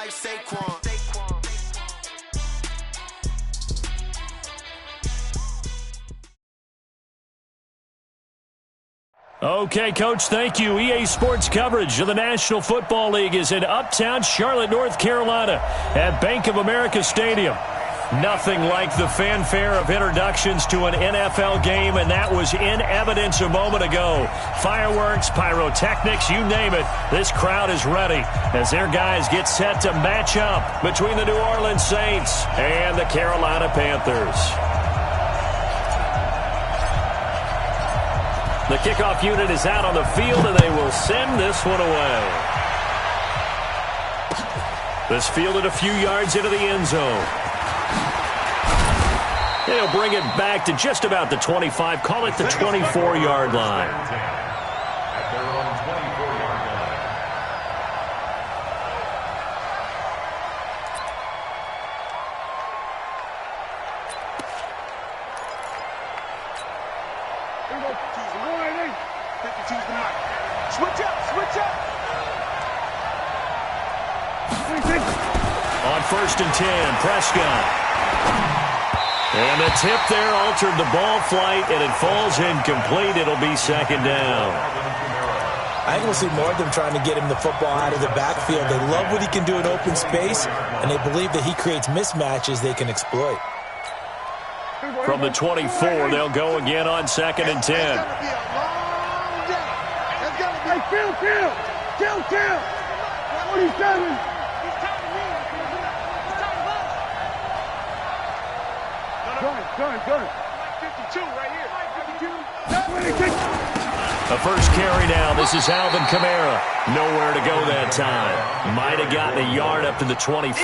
like Saquon. Okay, Coach, thank you. EA Sports coverage of the National Football League is in uptown Charlotte, North Carolina at Bank of America Stadium. Nothing like the fanfare of introductions to an NFL game, and that was in evidence a moment ago. Fireworks, pyrotechnics, you name it. This crowd is ready as their guys get set to match up between the New Orleans Saints and the Carolina Panthers. The kickoff unit is out on the field, and they will send this one away. This fielded a few yards into the end zone. They'll bring it back to just about the 25, call it the 24-yard line. At their own 24-yard line. Switch up, switch up. On 1st and 10, Prescott. And the tip there altered the ball flight, and it falls incomplete. It'll be 2nd down. I think we'll see more of them trying to get him the football out of the backfield. They love what he can do in open space, and they believe that he creates mismatches they can exploit. From the 24, they'll go again on 2nd and 10. Hey, Phil. 47. Gun. 52 right here. 52. A first carry now. This is Alvin Kamara. Nowhere to go that time. Might have gotten a yard up to the 25.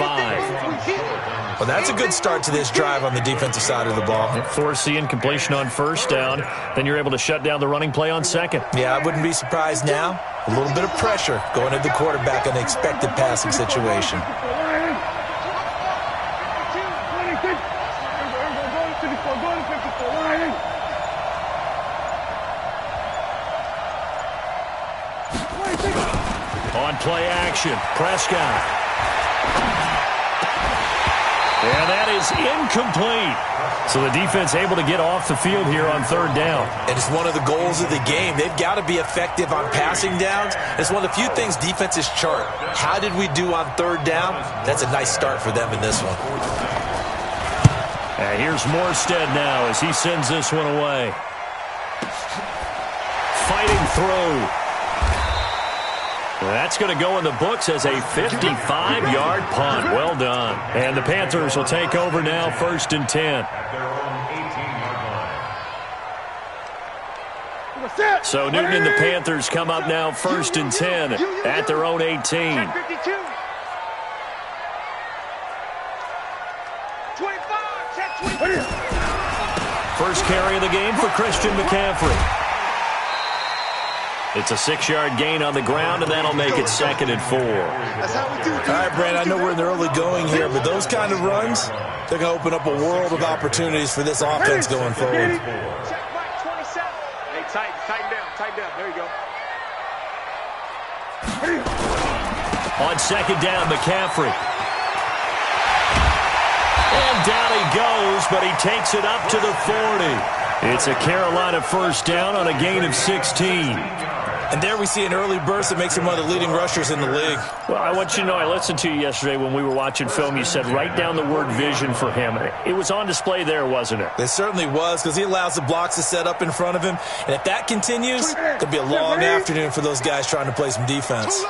Well, that's a good start to this drive on the defensive side of the ball. Forcing incompletion on 1st down. Then you're able to shut down the running play on 2nd. Yeah, I wouldn't be surprised now. A little bit of pressure going at the quarterback in an expected passing situation. On play action, Prescott. And that is incomplete. So the defense able to get off the field here on 3rd down. And it's one of the goals of the game. They've got to be effective on passing downs. It's one of the few things defenses chart. How did we do on 3rd down? That's a nice start for them in this one. And here's Morstead now as he sends this one away. Fighting through. That's going to go in the books as a 55-yard punt. Well done. And the Panthers will take over now, 1st and 10. So Newton and the Panthers come up now, 1st and 10 at their own 18. First carry of the game for Christian McCaffrey. It's a 6-yard gain on the ground, and that'll make it 2nd and 4. That's how we do it. All right, Brand, I know we're in the early going here, but those kind of runs, they're going to open up a world of opportunities for this offense going forward. Check back 27. Hey, tighten down. There you go. On 2nd down, McCaffrey. And down he goes, but he takes it up to the 40. It's a Carolina 1st down on a gain of 16. And there we see an early burst that makes him one of the leading rushers in the league. Well, I want you to know, I listened to you yesterday when we were watching film. You said write down the word vision for him. It was on display there, wasn't it? It certainly was, because he allows the blocks to set up in front of him. And if that continues, it could be a long afternoon for those guys trying to play some defense.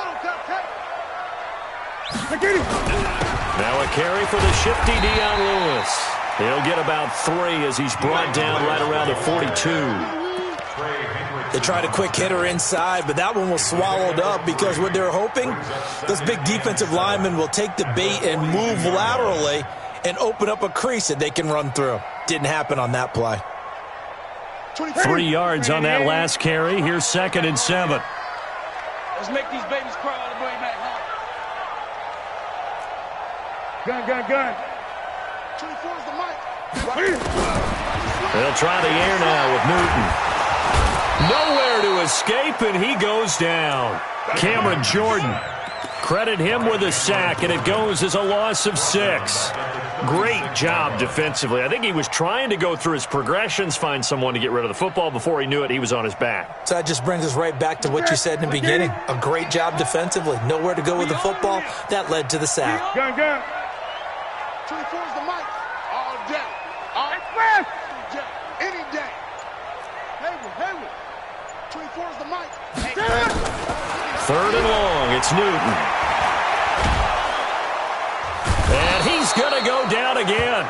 Now a carry for the shifty Dion Lewis. He'll get about 3 as he's brought down right around the 42. They tried a quick hitter inside, but that one was swallowed up because what they're hoping, those big defensive linemen will take the bait and move laterally and open up a crease that they can run through. Didn't happen on that play. 3 yards on that last carry. Here's 2nd and 7. Let's make these babies cry all the way back home. Gun. 24 is the mic. They'll try the air now with Newton. Nowhere to escape, and he goes down. Cameron Jordan credit him with a sack, and it goes as a loss of 6. Great job defensively. I think he was trying to go through his progressions, find someone to get rid of the football. Before he knew it, he was on his back. So that just brings us right back to what you said in the beginning. A great job defensively. Nowhere to go with the football. That led to the sack. Gun. 24's the mic. All day. All day. Any day. Hayward. 24's the mic. Third and long. It's Newton. And he's going to go down again.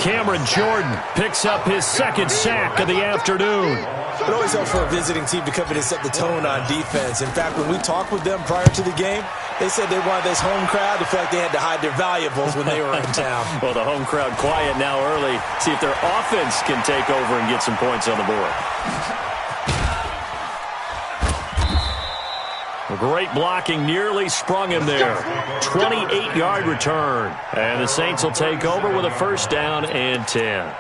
Cameron Jordan picks up his second sack of the afternoon. It always helps for a visiting team to come in and set the tone on defense. In fact, when we talked with them prior to the game, they said they wanted this home crowd to feel like they had to hide their valuables when they were in town. Well, the home crowd quiet now early. See if their offense can take over and get some points on the board. Great blocking, nearly sprung him there. 28-yard return. And the Saints will take over with a first down and 10.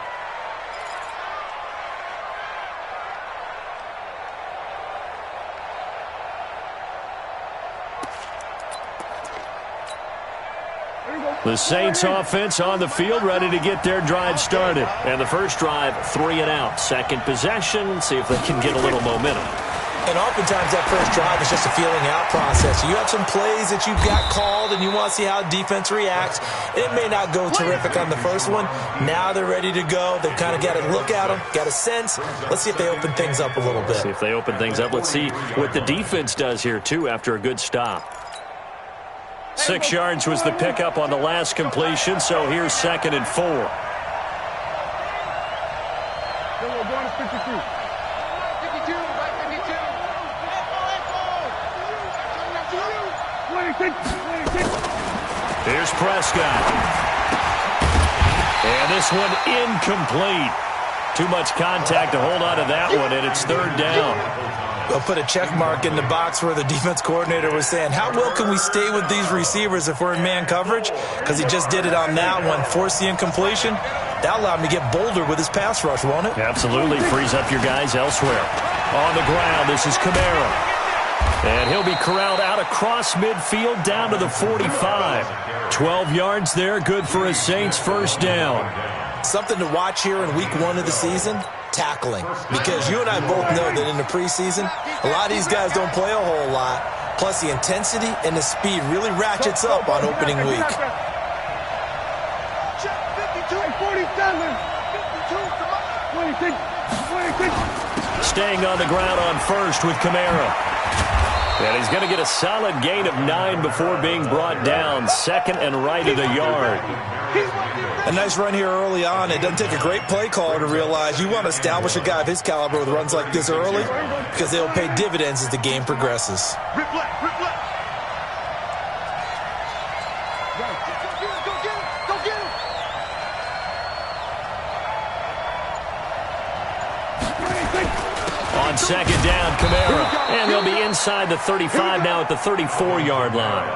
The Saints offense on the field, ready to get their drive started. And the first drive, 3 and out. Second possession, see if they can get a little momentum. And oftentimes that first drive is just a feeling out process. You have some plays that you've got called and you want to see how defense reacts. It may not go terrific on the first one. Now they're ready to go. They've kind of got to look at them, got a sense. Let's see if they open things up a little bit. See if they open things up. Let's see what the defense does here, too, after a good stop. 6 yards was the pickup on the last completion, so here's 2nd and 4. Here's Prescott. And this one incomplete. Too much contact to hold on to that one, and it's 3rd down. They'll put a check mark in the box where the defense coordinator was saying, how well can we stay with these receivers if we're in man coverage? Because he just did it on that one, forced the incompletion. That allowed him to get bolder with his pass rush, won't it? Absolutely. Frees up your guys elsewhere. On the ground, this is Kamara. And he'll be corralled out across midfield down to the 45. 12 yards there, good for a Saints first down. Something to watch here in week 1 of the season, tackling. Because you and I both know that in the preseason, a lot of these guys don't play a whole lot. Plus the intensity and the speed really ratchets up on opening week. Staying on the ground on first with Kamara. And he's going to get a solid gain of 9 before being brought down. 2nd and right of the yard. A nice run here early on. It doesn't take a great play caller to realize you want to establish a guy of his caliber with runs like this early because they'll pay dividends as the game progresses. On 2nd down, Kamara. And they'll be inside the 35 now at the 34-yard line.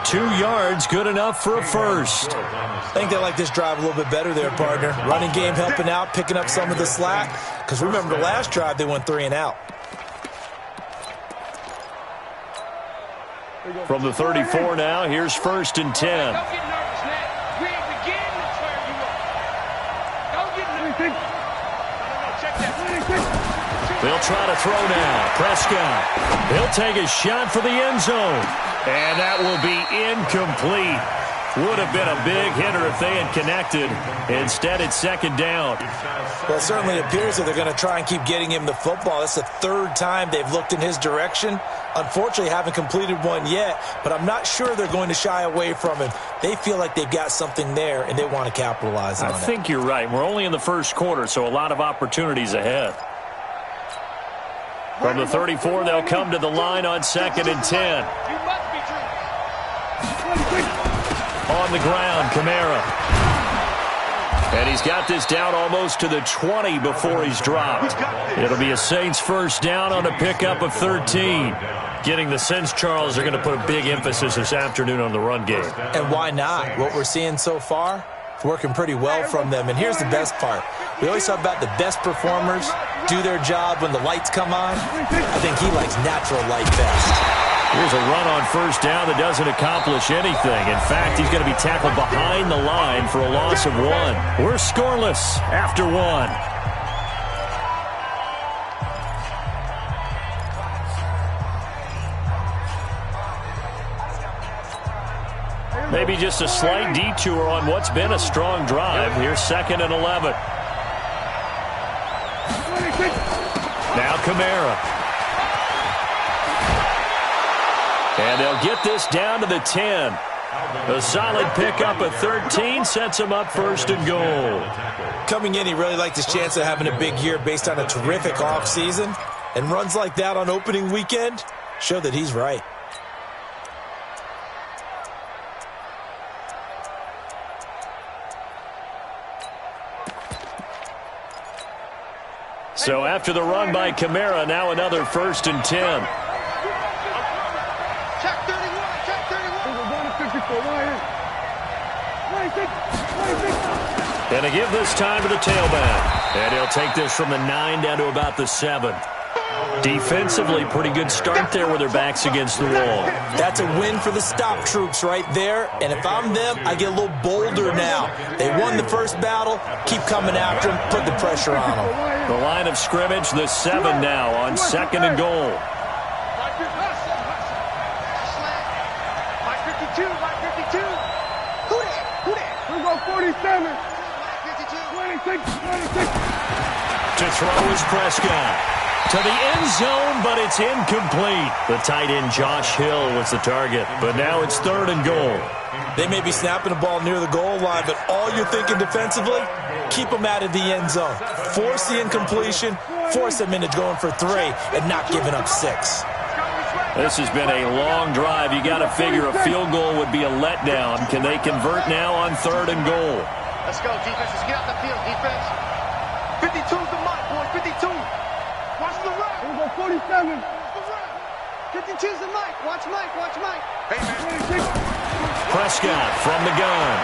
2 yards, good enough for a first. I think they like this drive a little bit better there, partner. Running game helping out, picking up some of the slack. Because remember, the last drive, they went 3 and out. From the 34 now, here's 1st and 10. They'll try to throw now. Prescott. He'll take a shot for the end zone. And that will be incomplete. Would have been a big hitter if they had connected. Instead, it's 2nd down. Well, it certainly appears that they're going to try and keep getting him the football. That's the 3rd time they've looked in his direction. Unfortunately, haven't completed one yet, but I'm not sure they're going to shy away from him. They feel like they've got something there, and they want to capitalize on it. I think you're right. We're only in the first quarter, so a lot of opportunities ahead. From the 34, they'll come to the line on 2nd and 10. On the ground, Kamara. And he's got this down almost to the 20 before he's dropped. It'll be a Saints first down on a pickup of 13. Getting the sense, Charles, they're going to put a big emphasis this afternoon on the run game. And why not? What we're seeing so far, it's working pretty well from them. And here's the best part. We always talk about the best performers do their job when the lights come on. I think he likes natural light best. Here's a run on first down that doesn't accomplish anything. In fact, he's going to be tackled behind the line for a loss of 1. We're scoreless after 1. Maybe just a slight detour on what's been a strong drive. Here's 2nd and 11. Now Kamara. And they'll get this down to the 10. A solid pickup of 13 sets him up 1st and goal. Coming in, he really liked his chance of having a big year based on a terrific offseason. And runs like that on opening weekend show that he's right. So after the run by Kamara, now another 1st and 10. Check 31, check 31. And to give this time to the tailback. And he'll take this from the 9 down to about the 7. Defensively, pretty good start there with their backs against the wall. That's a win for the stop troops right there. And if I'm them, I get a little bolder now. They won the first battle. Keep coming after them. Put the pressure on them. The line of scrimmage, the 7 now on 2nd and goal. My 52, my 52. Who that? Who go 47? My 52. 26. To throw is Prescott. To the end zone, but it's incomplete. The tight end Josh Hill was the target, but now it's 3rd and goal. They may be snapping the ball near the goal line, but all you're thinking defensively, keep them out of the end zone. Force the incompletion, force them into going for 3, and not giving up 6. This has been a long drive. You got to figure a field goal would be a letdown. Can they convert now on 3rd and goal? Let's go, defense. Let's get out the field, defense. 52's the mark, boys. 52. Watch the run. We'll go 47. 52's the mic. Watch Mike. Watch Mike. Hey, man. Prescott from the gun.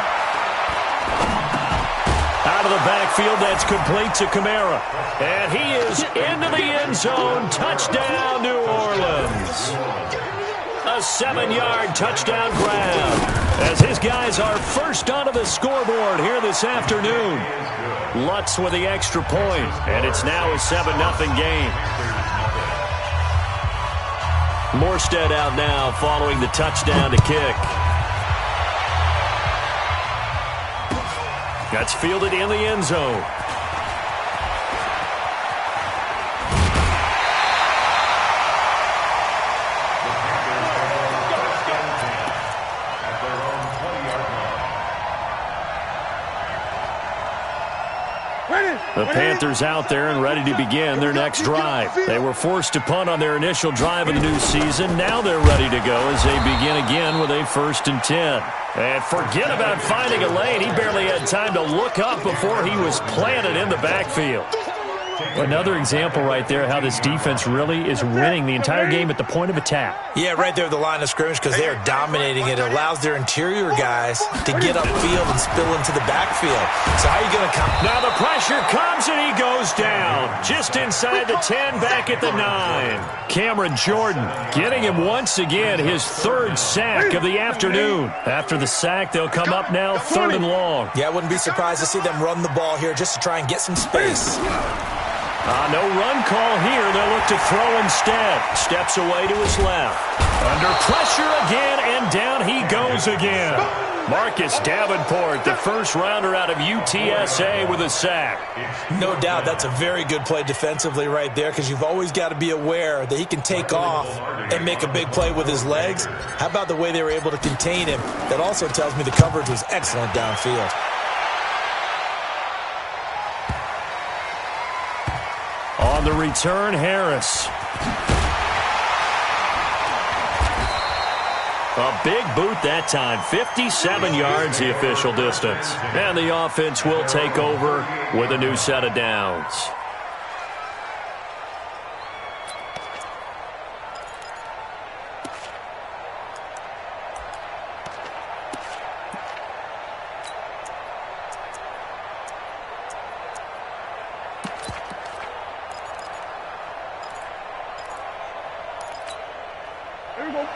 Out of the backfield, that's complete to Kamara. And he is into the end zone. Touchdown, New Orleans. A 7-yard touchdown grab as his guys are first onto the scoreboard here this afternoon. Lutz with the extra point, and it's now a 7-0 game. Morstead out now following the touchdown to kick. That's fielded in the end zone. The Panthers out there and ready to begin their next drive. They were forced to punt on their initial drive of the new season. Now they're ready to go as they begin again with a 1st and 10. And forget about finding a lane. He barely had time to look up before he was planted in the backfield. Another example right there how this defense really is winning the entire game at the point of attack. Yeah, right there at the line of scrimmage because they are dominating it. It allows their interior guys to get upfield and spill into the backfield. So how are you going to come? Now the pressure comes and he goes down. Just inside the 10, back at the 9. Cameron Jordan getting him once again his 3rd sack of the afternoon. After the sack, they'll come up now 3rd and long. Yeah, I wouldn't be surprised to see them run the ball here just to try and get some space. No run call here. They'll look to throw instead. Steps away to his left. Under pressure again, and down he goes again. Marcus Davenport, the first rounder out of UTSA with a sack. No doubt that's a very good play defensively right there because you've always got to be aware that he can take off and make a big play with his legs. How about the way they were able to contain him? That also tells me the coverage was excellent downfield. On the return, Harris. A big boot that time. 57 yards the official distance. And the offense will take over with a new set of downs.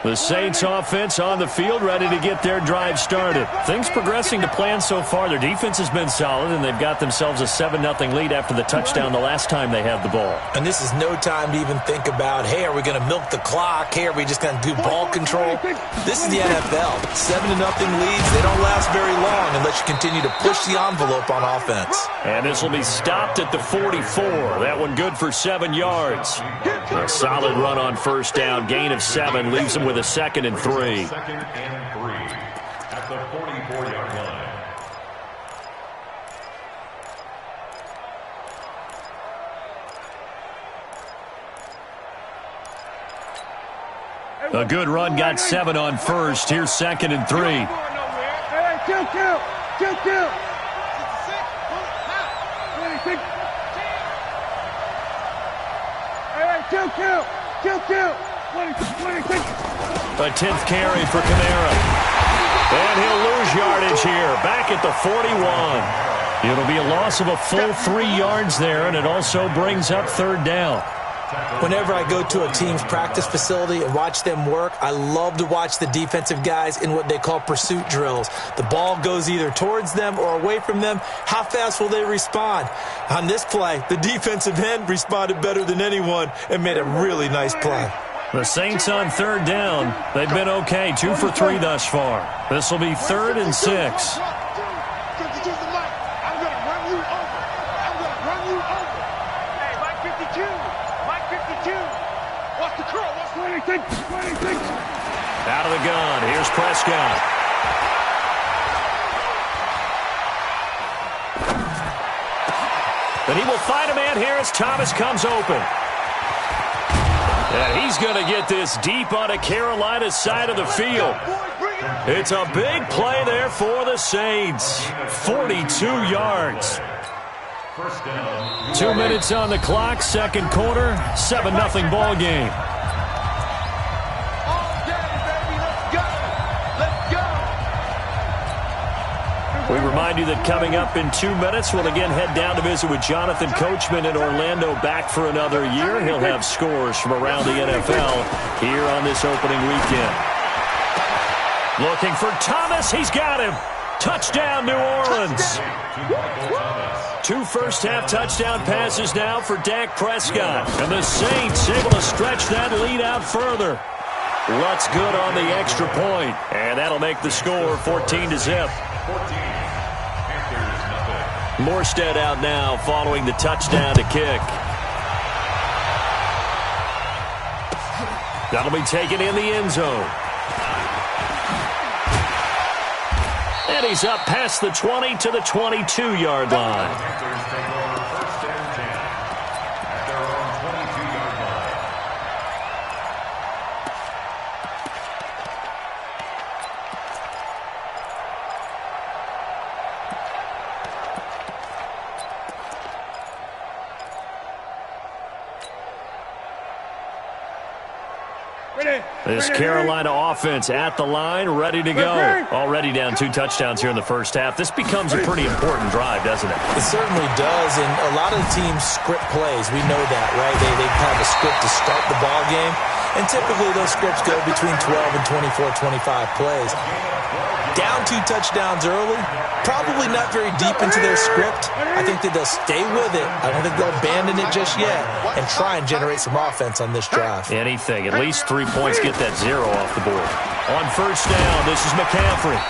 The Saints offense on the field, ready to get their drive started. Things progressing to plan so far. Their defense has been solid, and they've got themselves a 7-0 lead after the touchdown the last time they had the ball. And this is no time to even think about, hey, are we going to milk the clock? Hey, are we just going to do ball control? This is the NFL. 7-0 leads, they don't last very long unless you continue to push the envelope on offense. And this will be stopped at the 44. That one good for 7 yards. A solid run on first down. Gain of 7 leaves them with a 2nd and 3. 2nd and 3 at the 44-yard line. A good run got 7 on first. Here's 2nd and 3. Hey, kill. Kill. 26. A 10th carry for Kamara. And he'll lose yardage here. Back at the 41. It'll be a loss of a full 3 yards there, and it also brings up 3rd down. Whenever I go to a team's practice facility and watch them work, I love to watch the defensive guys in what they call pursuit drills. The ball goes either towards them or away from them. How fast will they respond? On this play, the defensive end responded better than anyone and made a really nice play. The Saints on 3rd down. They've been okay, 2 for 3 thus far. This will be 3rd and 6. Out of the gun. Here's Prescott. And he will find a man here as Thomas comes open. And he's going to get this deep on a Carolina side of the field. It's a big play there for the Saints. 42 yards. 2 minutes on the clock, 2nd quarter, 7-0 ball game. We remind you that coming up in 2 minutes, we'll again head down to visit with Jonathan Coachman in Orlando, back for another year. He'll have scores from around the NFL here on this opening weekend. Looking for Thomas. He's got him. Touchdown, New Orleans. 2 first-half touchdown passes now for Dak Prescott. And the Saints able to stretch that lead out further. Lutz good on the extra point. And that'll make the score 14-0. Morstead out now following the touchdown to kick. That'll be taken in the end zone. And he's up past the 20 to the 22-yard line. This Carolina offense at the line, ready to go. Already down 2 touchdowns here in the first half. This becomes a pretty important drive, doesn't it? It certainly does, and a lot of the teams script plays. We know that, right? They have a script to start the ball game, and typically those scripts go between 12 and 24, 25 plays. Down 2 touchdowns early, probably not very deep into their script. I think that they'll stay with it. I don't think they'll abandon it just yet and try and generate some offense on this drive. Anything. At least 3 points, get that 0 off the board. On first down, this is McCaffrey.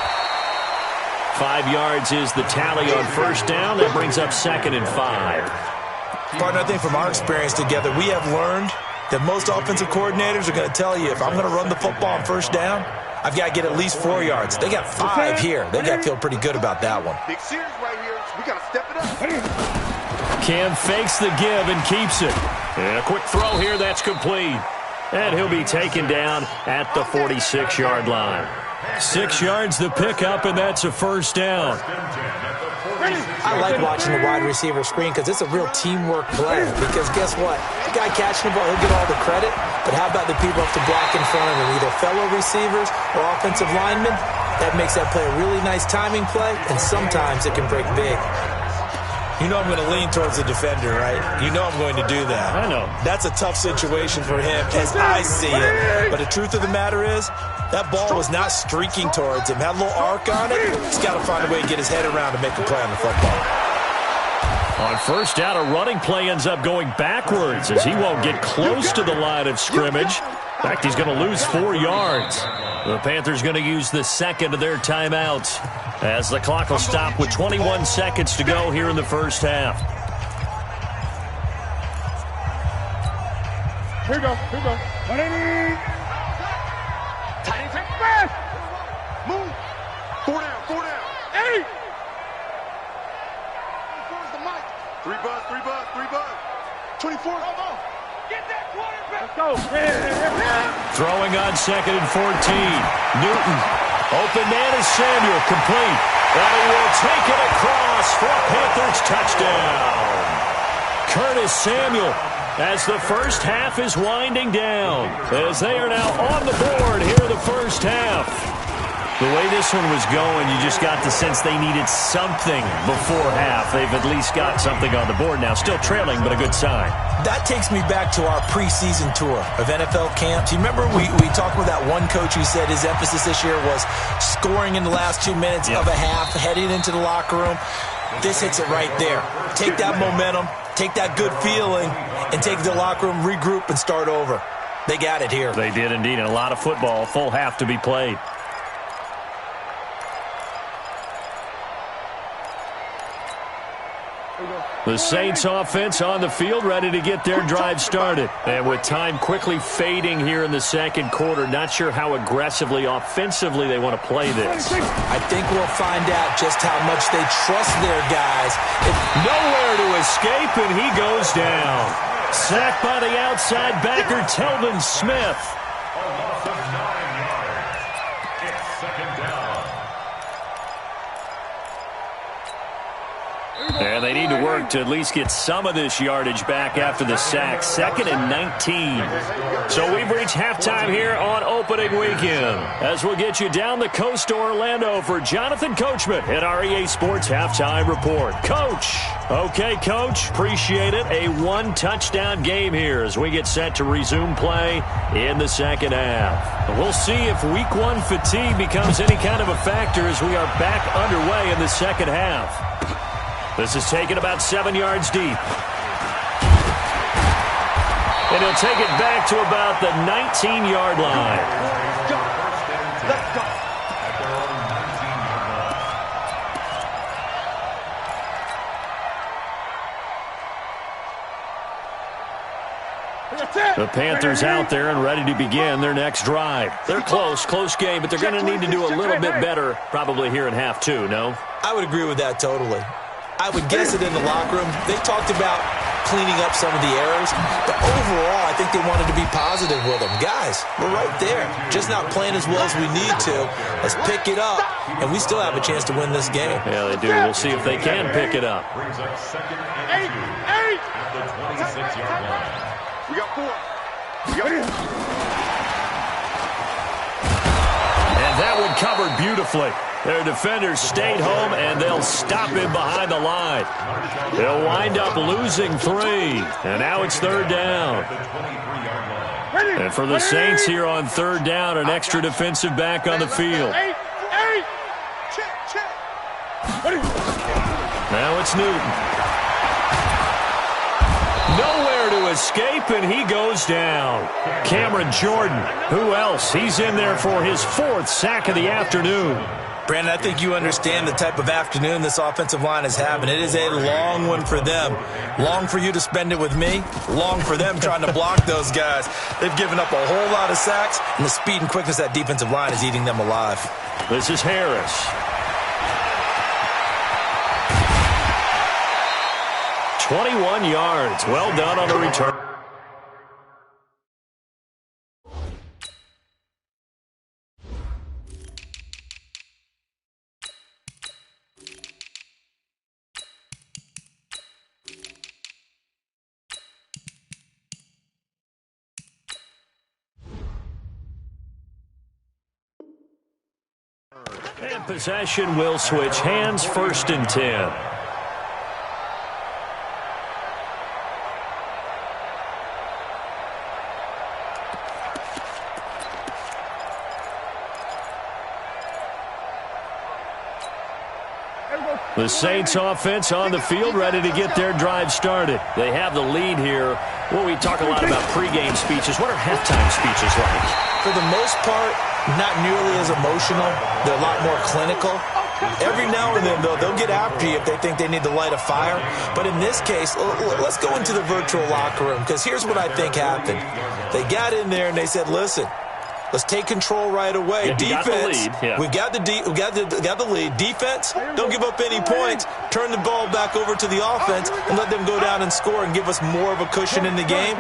5 yards is the tally on first down. That brings up 2nd and 5. Partner, I think from our experience together, we have learned that most offensive coordinators are going to tell you, if I'm going to run the football on first down, I've got to get at least 4 yards. They got 5 here. They got to feel pretty good about that one. Big series right here. We got to step it up. Cam fakes the give and keeps it. And a quick throw here. That's complete. And he'll be taken down at the 46-yard line. 6 yards the pickup, and that's a first down. I like watching the wide receiver screen because it's a real teamwork play. Because guess what? The guy catching the ball, he'll get all the credit. But how about the people off the block in front of him, either fellow receivers or offensive linemen? That makes that play a really nice timing play, and sometimes it can break big. You know I'm going to lean towards the defender, right? You know I'm going to do that. I know. That's a tough situation for him as I see it. But the truth of the matter is, that ball was not streaking towards him. Had a little arc on it. He's got to find a way to get his head around to make a play on the football. On first down, a running play ends up going backwards as he won't get close to the line of scrimmage. In fact, he's going to lose 4 yards. The Panthers going to use the second of their timeouts as the clock will stop with 21 seconds to go here in the first half. Here we go. 180. Tight end, fast. Move. 4 down. 8. Where's the mic? 3 buzz. 24. Come on. Get that quarterback. Let's go. Throwing on second and 14. Newton. Open man is Samuel. Complete. And he will take it across for a Panthers touchdown. Curtis Samuel, as the first half is winding down, as they are now on the board here in the first half. The way this one was going, you just got the sense they needed something before half. They've at least got something on the board now. Still trailing, but a good sign. That takes me back to our preseason tour of NFL camps. You remember we talked with that one coach who said his emphasis this year was scoring in the last 2 minutes of a half, heading into the locker room. This hits it right there. Take that momentum, take that good feeling, and take the locker room, regroup, and start over. They got it here. They did indeed, and a lot of football, full half to be played. The Saints offense on the field, ready to get their drive started. And with time quickly fading here in the second quarter, not sure how aggressively, offensively they want to play this. I think we'll find out just how much they trust their guys. Nowhere to escape, and he goes down. Sacked by the outside backer, Telvin Smith. A loss of 9 yards. It's second down. And they need to work to at least get some of this yardage back after the sack. 2nd and 19. So we've reached halftime here on opening weekend, as we'll get you down the coast to Orlando for Jonathan Coachman at our EA Sports Halftime Report. Coach. Okay, Coach. Appreciate it. A 1-touchdown game here as we get set to resume play in the second half. We'll see if week 1 fatigue becomes any kind of a factor as we are back underway in the second half. This is taken about 7 yards deep. And he'll take it back to about the 19-yard line. Let's go. At their own 19-yard line. The Panthers out there and ready to begin their next drive. They're close game, but they're going to need to do a little bit better probably here in half 2, no? I would agree with that totally. I would guess it in the locker room. They talked about cleaning up some of the errors, but overall, I think they wanted to be positive with them. Guys, we're right there. Just not playing as well as we need to. Let's pick it up, and we still have a chance to win this game. Yeah, they do. We'll see if they can pick it up. Brings up 2nd and 2 at the 26-yard line. We got 4. And that one covered beautifully. Their defenders stayed home, and they'll stop him behind the line. They'll wind up losing 3. And now it's 3rd down. And for the Saints here on 3rd down, an extra defensive back on the field. Now it's Newton. Nowhere to escape, and he goes down. Cameron Jordan, who else? He's in there for his 4th sack of the afternoon. Brandon, I think you understand the type of afternoon this offensive line is having. It is a long one for them. Long for you to spend it with me. Long for them trying to block those guys. They've given up a whole lot of sacks, and the speed and quickness of that defensive line is eating them alive. This is Harris. 21 yards. Well done on the return. And possession will switch hands, 1st and 10. The Saints offense on the field, ready to get their drive started. They have the lead here. Well, we talk a lot about pregame speeches. What are halftime speeches like? For the most part, not nearly as emotional. They're a lot more clinical. Every now and then, though, they'll get after you if they think they need to light a fire. But in this case, let's go into the virtual locker room, because here's what I think happened. They got in there and they said, listen, let's take control right away. Yeah, defense, we got the lead. Defense, don't give up any points. Turn the ball back over to the offense and let them go down and score and give us more of a cushion in the game.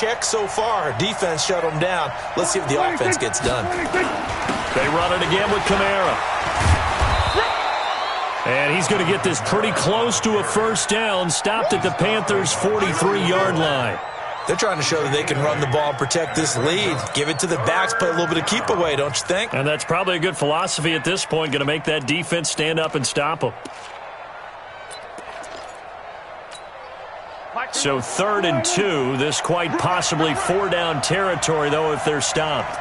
Check so far. Defense shut them down. Let's see if the offense gets done. They run it again with Kamara. And he's going to get this pretty close to a first down, stopped at the Panthers' 43-yard line. They're trying to show that they can run the ball and protect this lead. Give it to the backs, play a little bit of keep away, don't you think? And that's probably a good philosophy at this point, going to make that defense stand up and stop them. So 3rd and 2, this quite possibly 4-down territory, though, if they're stopped.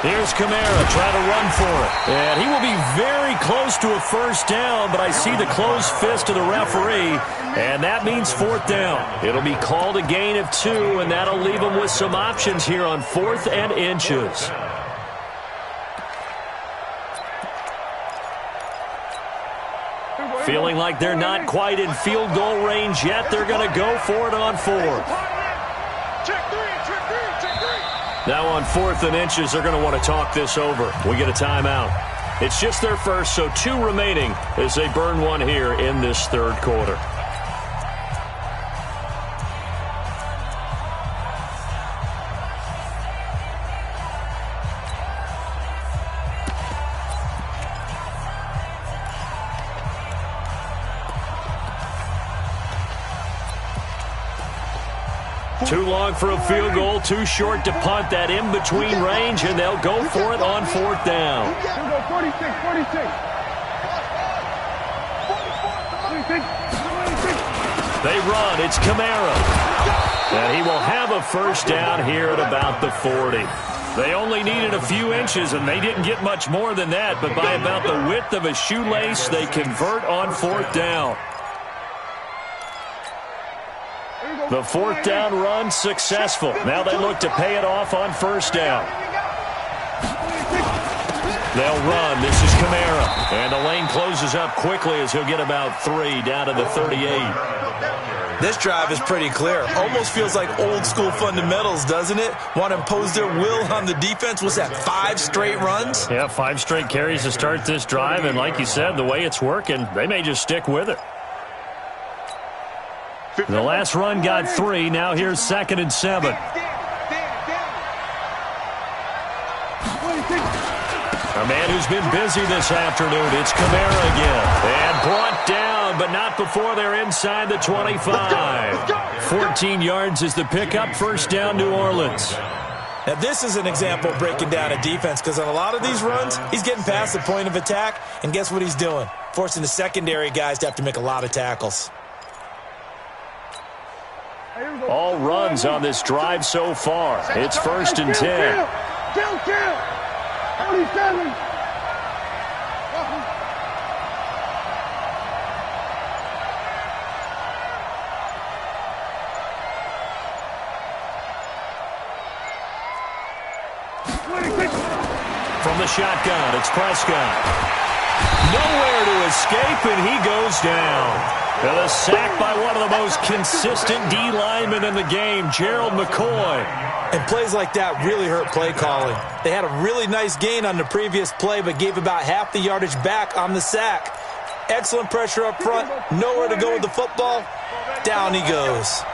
Here's Kamara trying to run for it. And he will be very close to a first down, but I see the closed fist of the referee, and that means 4th down. It'll be called a gain of 2, and that'll leave them with some options here on 4th and inches. Feeling like they're not quite in field goal range yet. They're going to go for it on 4th. Now on 4th and inches, they're going to want to talk this over. We get a timeout. It's just their first, so 2 remaining as they burn one here in this 3rd quarter. Too long for a field goal, too short to punt. That in-between range, and they'll go for it on 4th down. 46. They run. It's Kamara. And he will have a first down here at about the 40. They only needed a few inches, and they didn't get much more than that. But by about the width of a shoelace, they convert on 4th down. The 4th down run successful. Now they look to pay it off on 1st down. They'll run. This is Kamara. And the lane closes up quickly as he'll get about 3 down to the 38. This drive is pretty clear. Almost feels like old school fundamentals, doesn't it? Want to impose their will on the defense. Was that 5 straight runs? Yeah, 5 straight carries to start this drive. And like you said, the way it's working, they may just stick with it. The last run got 3. Now here's 2nd and 7. A man who's been busy this afternoon. It's Kamara again. And brought down, but not before they're inside the 25. 14 yards is the pickup. 1st down, New Orleans. Now this is an example of breaking down a defense, because on a lot of these runs, he's getting past the point of attack, and guess what he's doing? Forcing the secondary guys to have to make a lot of tackles. All runs on this drive so far. It's 1st and 10. Kill. 47. From the shotgun, it's Prescott. Nowhere to escape, and he goes down. And a sack by one of the most consistent D linemen in the game, Gerald McCoy. And plays like that really hurt play calling. They had a really nice gain on the previous play, but gave about half the yardage back on the sack. Excellent pressure up front, nowhere to go with the football. Down he goes.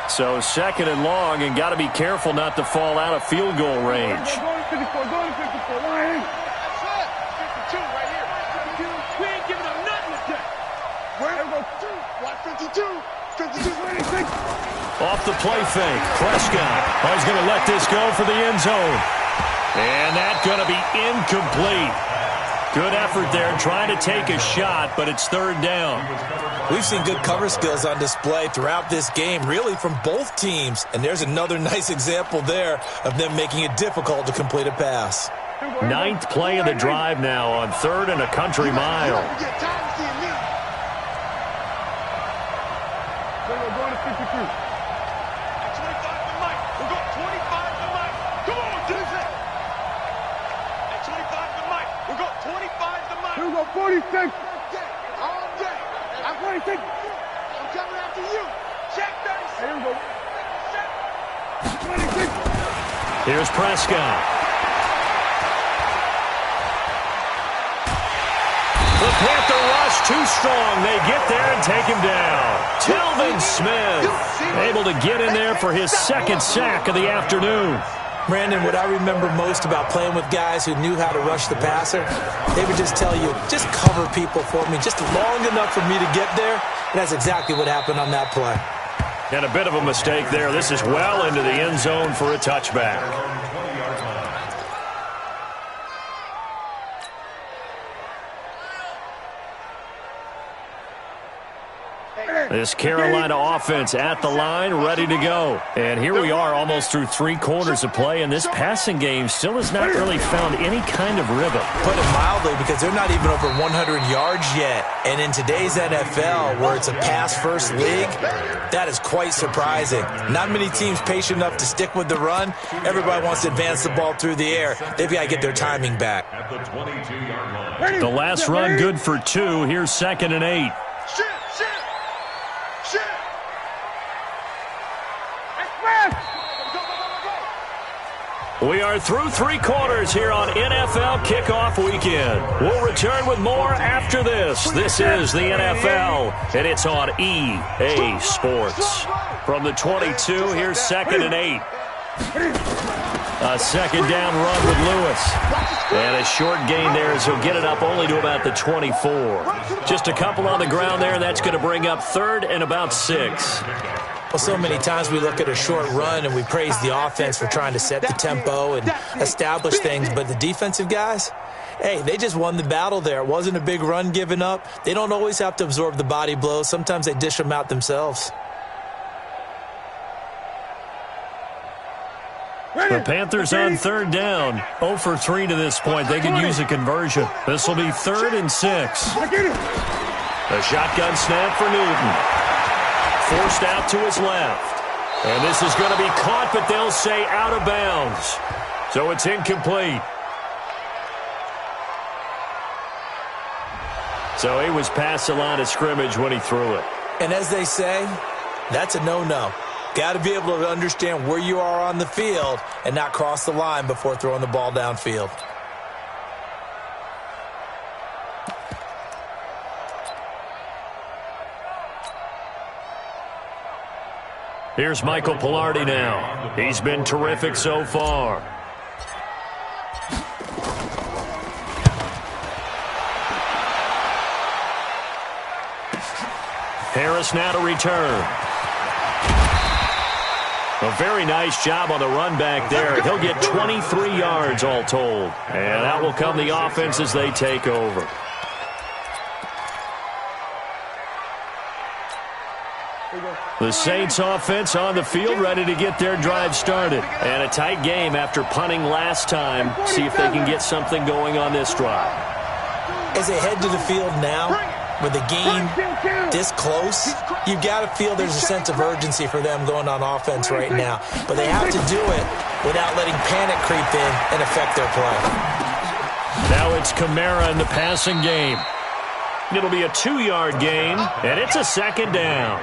So 2nd and long, and got to be careful not to fall out of field goal range. Off the play fake, Prescott. He's going to let this go for the end zone. And that's going to be incomplete. Good effort there trying to take a shot, but it's 3rd down. We've seen good cover skills on display throughout this game, really from both teams. And there's another nice example there of them making it difficult to complete a pass. 9th play of the drive now on 3rd and a country mile. Here we go, 46. All day. I'm 46. I'm coming after you. Check 36. Here we go. 26. Here's Prescott. The Panther rush too strong. They get there and take him down. Telvin Smith able to get in there for his 2nd sack of the afternoon. Brandon, what I remember most about playing with guys who knew how to rush the passer, they would just tell you, just cover people for me, just long enough for me to get there. And that's exactly what happened on that play. And a bit of a mistake there. This is well into the end zone for a touchback. This Carolina offense at the line, ready to go. And here we are almost through 3 quarters of play, and this passing game still has not really found any kind of rhythm. Put it mildly, because they're not even over 100 yards yet. And in today's NFL, where it's a pass-first league, that is quite surprising. Not many teams patient enough to stick with the run. Everybody wants to advance the ball through the air. They've got to get their timing back. At the 22-yard line. The last run good for 2. Here's 2nd and 8. We are through 3 quarters here on NFL Kickoff Weekend. We'll return with more after this. This is the NFL, and it's on EA Sports. From the 22, here's 2nd and 8. A 2nd down run with Lewis. And a short gain there as he'll get it up only to about the 24. Just a couple on the ground there, and that's going to bring up 3rd and about 6. Well, so many times we look at a short run and we praise the offense for trying to set the tempo and establish things, but the defensive guys, hey, they just won the battle there. It wasn't a big run given up. They don't always have to absorb the body blows. Sometimes they dish them out themselves. The Panthers on 3rd down. 0 for 3 to this point. They could use a conversion. This will be 3rd and 6. The shotgun snap for Newton. Forced out to his left. And this is going to be caught, but they'll say out of bounds. So it's incomplete. So he was past the line of scrimmage when he threw it. And as they say, that's a no-no. Got to be able to understand where you are on the field and not cross the line before throwing the ball downfield. Here's Michael Pilardi now. He's been terrific so far. Harris now to return. A very nice job on the run back there. He'll get 23 yards all told. And that will come the offense as they take over. The Saints offense on the field ready to get their drive started. And a tight game after punting last time. See if they can get something going on this drive. As they head to the field now, with the game this close, you've got to feel there's a sense of urgency for them going on offense right now. But they have to do it without letting panic creep in and affect their play. Now it's Kamara in the passing game. It'll be a 2-yard gain, and it's a 2nd down.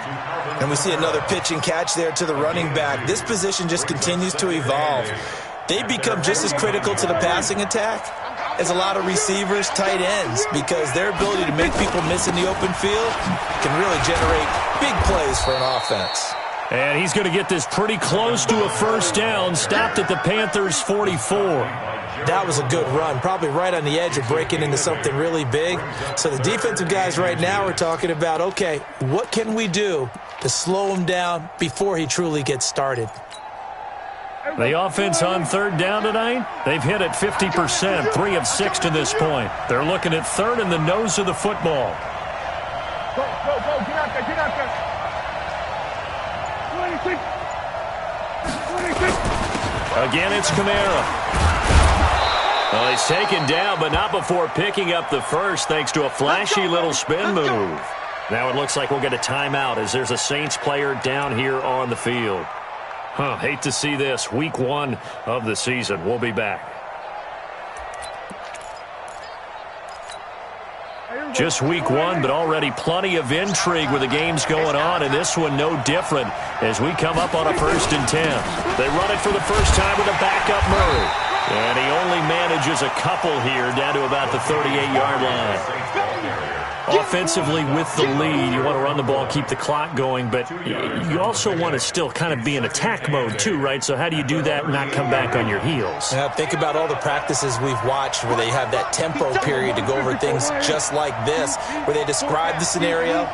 And we see another pitch and catch there to the running back. This position just continues to evolve. They become just as critical to the passing attack as a lot of receivers, tight ends, because their ability to make people miss in the open field can really generate big plays for an offense. And he's going to get this pretty close to a 1st down, stopped at the Panthers' 44. That was a good run, probably right on the edge of breaking into something really big. So the defensive guys right now are talking about, okay, what can we do to slow him down before he truly gets started? The offense on 3rd down tonight, they've hit it 50%, 3 of 6 to this point. They're looking at 3rd in the nose of the football. Go, get out. Get out there. 26. 26. Again, it's Kamara. Well, he's taken down, but not before picking up the first thanks to a flashy little spin move. Now it looks like we'll get a timeout as there's a Saints player down here on the field. Hate to see this. Week 1 of the season. We'll be back. Just week 1, but already plenty of intrigue with the games going on, and this one no different as we come up on a 1st and 10. They run it for the first time with a backup Murray, and he only manages a couple here down to about the 38-yard line. Offensively with the lead, you want to run the ball, keep the clock going, but you also want to still kind of be in attack mode too, right? So how do you do that and not come back on your heels? Yeah, think about all the practices we've watched where they have that tempo period to go over things just like this, where they describe the scenario,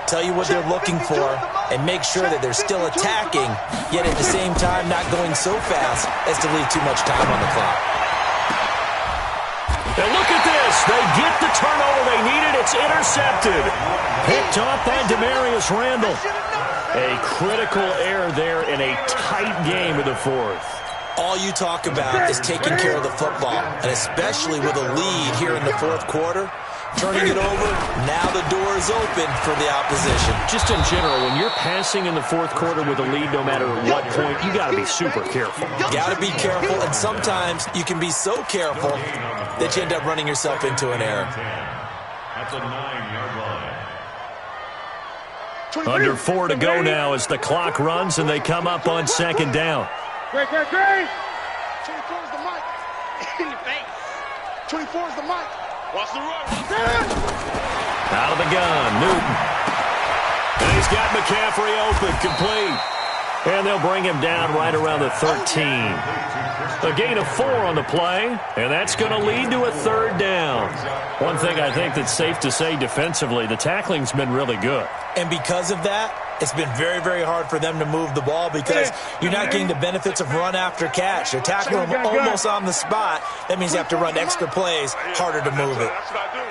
tell you what they're looking for, and make sure that they're still attacking, yet at the same time not going so fast as to leave too much time on the clock. And look at this. They get the turnover they needed. It's intercepted. Picked off by Demarius Randall. A critical error there in a tight game in the 4th. All you talk about is taking care of the football, and especially with a lead here in the 4th quarter, turning it over, now the door is open for the opposition. Just in general, when you're passing in the 4th quarter with a lead, no matter what point, you got to be super careful. Got to be careful, and sometimes you can be so careful that you end up running yourself into an error. At the 9-yard line. Under 4 to go now as the clock runs and they come up on 2nd down. Great. 24 is the mic. In the face. 24 is the mic. Watch the run. Out of the gun, Newton. And he's got McCaffrey open, complete. And they'll bring him down right around the 13. A gain of 4 on the play, and that's going to lead to a 3rd down. One thing I think that's safe to say defensively, the tackling's been really good. And because of that, it's been very, very hard for them to move the ball because you're not getting the benefits of run after catch. They're tackling them almost on the spot. That means you have to run extra plays, harder to move it. That's what I do.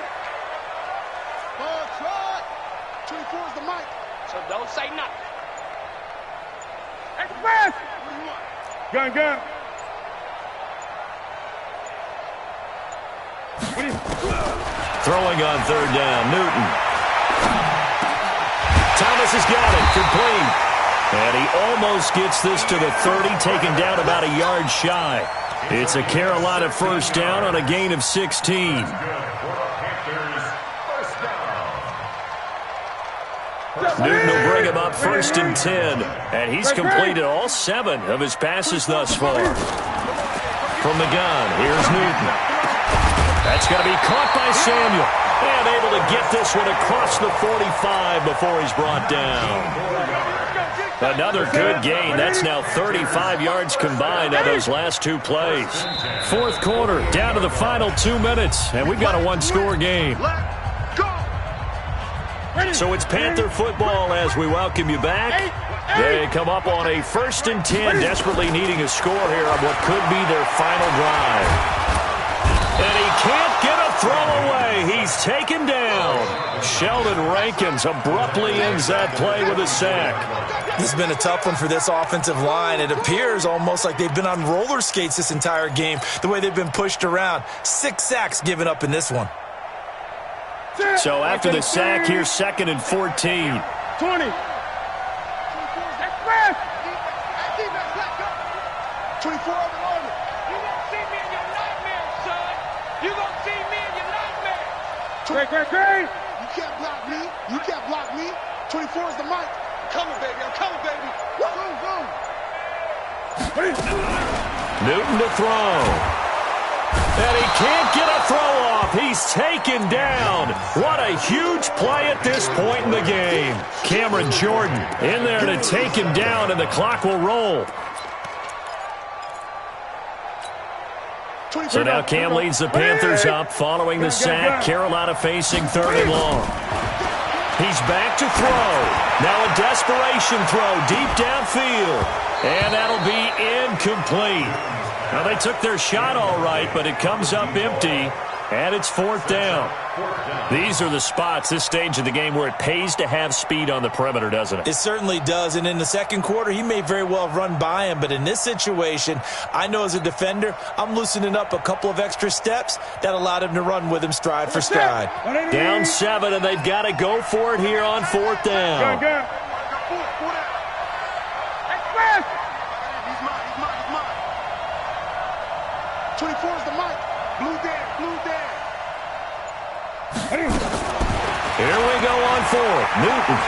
24 is the mic. So don't say nothing. Express! Gun. Throwing on 3rd down, Newton. Thomas has got it, complete. And he almost gets this to the 30, taken down about a yard shy. It's a Carolina 1st down on a gain of 16. Newton will bring him up 1st and 10, and he's completed all 7 of his passes thus far. From the gun, here's Newton. That's going to be caught by Samuel. And able to get this one across the 45 before he's brought down. Another good gain. That's now 35 yards combined on those last 2 plays. 4th quarter, down to the final 2 minutes, and we've got a 1-score game. So it's Panther football as we welcome you back. They come up on a 1st and 10, desperately needing a score here on what could be their final drive. And he can't get a throw away. He's taken down. Sheldon Rankins abruptly ends that play with a sack. This has been a tough one for this offensive line. It appears almost like they've been on roller skates this entire game, the way they've been pushed around. 6 sacks given up in this one. So after the sack, here's 2nd and 14. 20. 24 over the line. You gonna see me in your nightmare, son. You gonna see me in your nightmare. Great. You can't block me. 24 is the mic. I'm coming, baby. Go. Newton to throw. And he can't get a throw off. He's taken down. What a huge play at this point in the game. Cameron Jordan in there to take him down, and the clock will roll. So now Cam leads the Panthers up following the sack. Carolina facing 3rd and long. He's back to throw. Now a desperation throw deep downfield. And that'll be incomplete. Now they took their shot all right, but it comes up empty. And it's 4th down. These are the spots, this stage of the game, where it pays to have speed on the perimeter, doesn't it? It certainly does. And in the second quarter, he may very well run by him. But in this situation, I know as a defender, I'm loosening up a couple of extra steps that allowed him to run with him stride for stride. Down 7, and they've got to go for it here on 4th down. He's mine. 24 is the mic. Blue there. Here we go on 4th. Newton.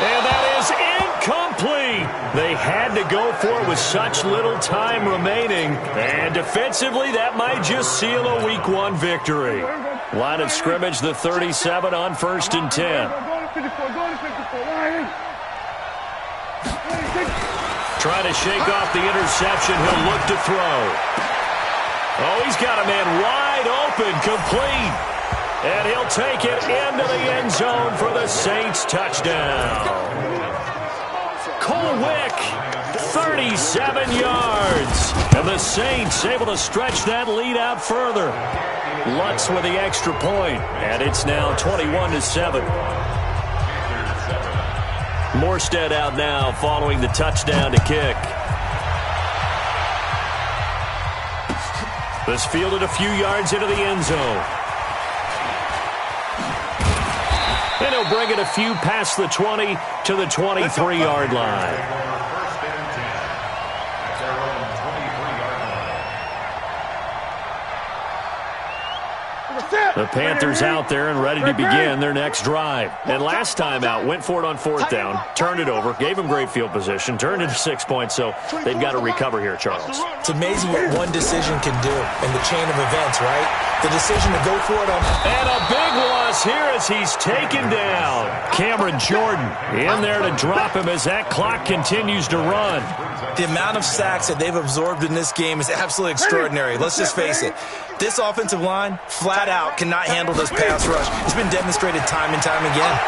And that is incomplete. They had to go for it with such little time remaining. And defensively, that might just seal a Week 1 victory. Line of scrimmage, the 37 on 1st and 10. Trying to shake off the interception. He'll look to throw. Oh, he's got a man wide open, complete. And he'll take it into the end zone for the Saints touchdown. Cole Wick, 37 yards. And the Saints able to stretch that lead out further. Lutz with the extra point, and it's now 21-7. Morstead out now following the touchdown to kick. This fielded a few yards into the end zone. And he'll bring it a few past the 20 to the 23-yard line. First and 10 at their own 23-yard line. The Panthers out there and ready to begin their next drive. And last time out, went for it on 4th down, turned it over, gave them great field position, turned it to 6 points, so they've got to recover here, Charles. It's amazing what one decision can do in the chain of events, right? The decision to go for it on... And a big loss here as he's taken down. Cameron Jordan in there to drop him as that clock continues to run. The amount of sacks that they've absorbed in this game is absolutely extraordinary. Let's just face it. This offensive line, flat out, cannot handle this pass rush. It's been demonstrated time and time again.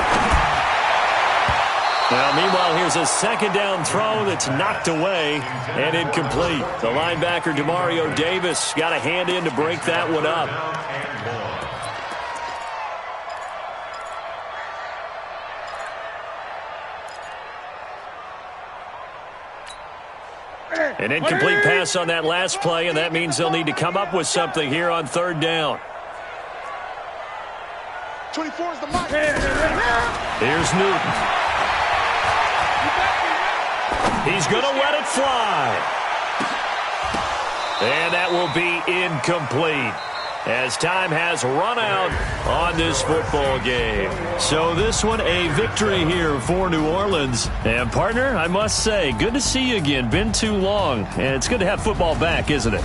Well, meanwhile, here's a second down throw that's knocked away and incomplete. The linebacker, Demario Davis, got a hand in to break that one up. An incomplete pass on that last play, and that means they'll need to come up with something here on 3rd down. 24 is the mic. Here's Newton. He's going to let it fly. And that will be incomplete as time has run out on this football game. So this one a victory here for New Orleans. And partner, I must say, good to see you again. Been too long. And it's good to have football back, isn't it?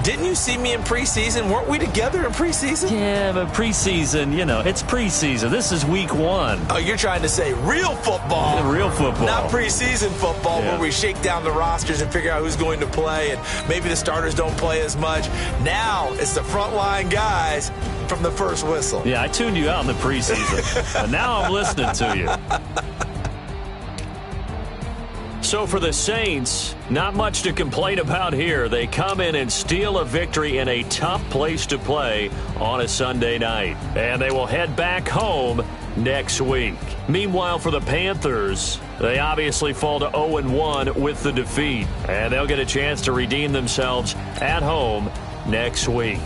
Didn't you see me in preseason? Weren't we together in preseason? Yeah, but preseason, you know, it's preseason. This is Week 1. Oh, you're trying to say real football. Yeah, real football. Not preseason football where we shake down the rosters and figure out who's going to play, and maybe the starters don't play as much. Now it's the frontline guys from the first whistle. Yeah, I tuned you out in the preseason, but now I'm listening to you. So for the Saints, not much to complain about here. They come in and steal a victory in a tough place to play on a Sunday night. And they will head back home next week. Meanwhile, for the Panthers, they obviously fall to 0-1 with the defeat. And they'll get a chance to redeem themselves at home next week.